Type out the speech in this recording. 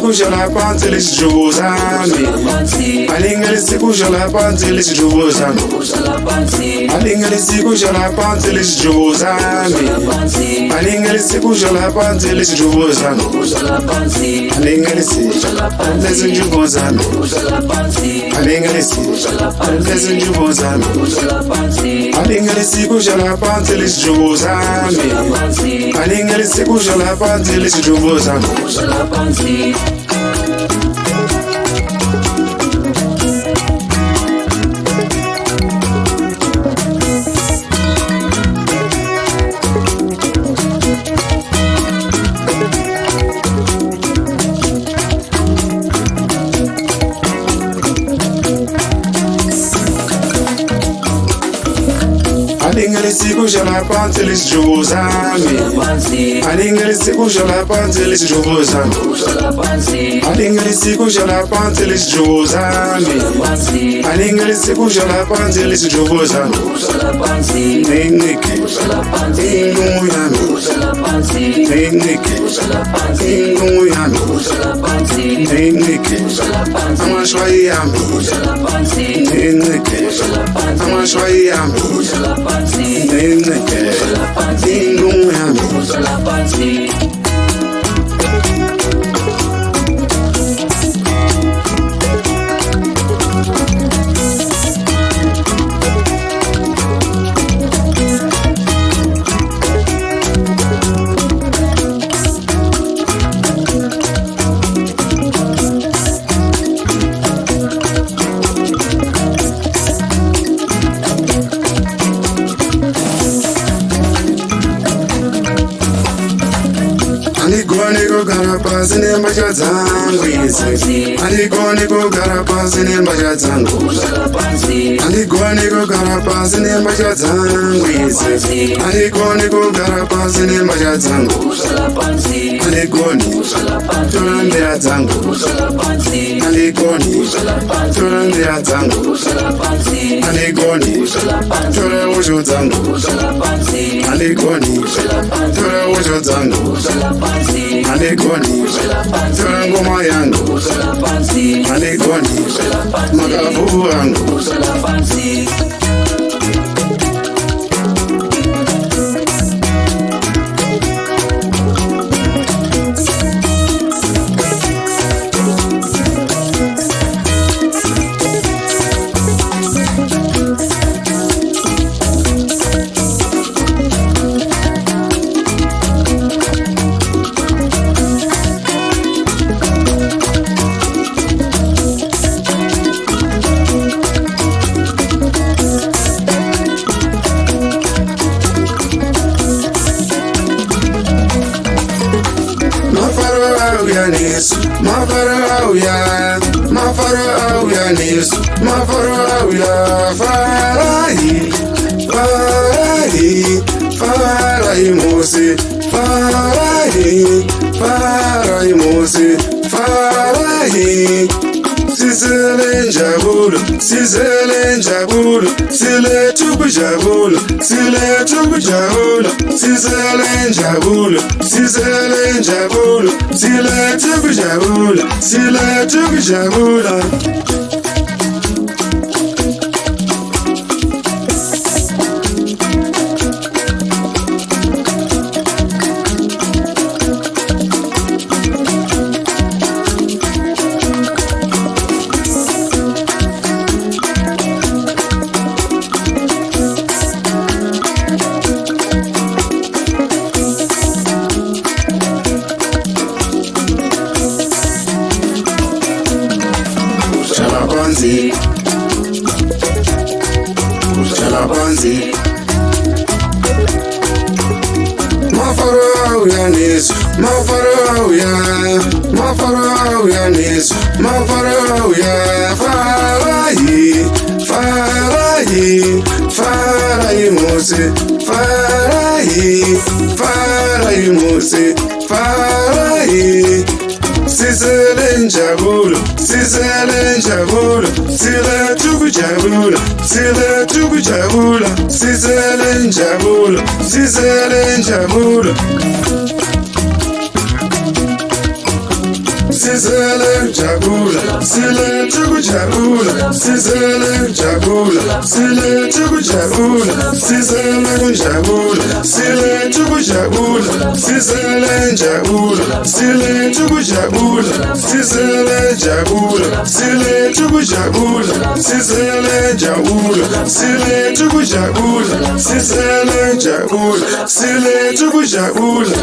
Kuja la panze les jozami Alinga les kuja la panze les jozami Alinga les kuja la panze les jozami Alinga les kuja la panze les jozami Alinga les jozami Alinga les jozami Alinga les kuja la panze les jozami Alinga les kuja la panze les jozami Alinga les kuja la panze les jozami Alinga les kuja la panze les jozami Alinga les kuja la panze les jozami Alinga les kuja la panze les jozami Niki Nguyami Niki Nguyami Niki Amashwai yami Niki Amashwai yami Niki Nguyami Andigone go garapa sine mbaja zangu yese Andigone go garapa sine mbaja zangu Andigone go garapa sine mbaja zangu yese Andigone go garapa sine mbaja zangu Andigone Torande ya zangu Andigone Torande ya zangu Andigone Tora wujo zangu Andigone Tora wujo zangu Andigoni, tora ngoma yangu Andigoni, magavu yangu Farahi, Farahi, Farahi Mose, Farahi, Farahi Mose, Farahi. Sizele njabulu, sizele njabulu, sile tubu jabulu, sile tubu jabulu, sizele njabulu, sizele njabulu, sile tubu jabulu, sile tubu jabulu. mafarauya, mafarauya nisu, mafarauya, farahi, farahi, farahi mose, farahi, farahi mose, farahi. Sizele njabula, sizele njabula, sile tuku jabula, sile tuku jabula, sizele njabula, sizele njabula. Sizele jabula, sile tuku jabula, sizele jabula, sile tuku jabula, sizele jabula, sile tuku jabula, sizele jabula, sile tuku jabula, sizele jabula, sile tuku jabula, sizele jabula, sile tuku jabula, sizele jabula, sile tuku jabula.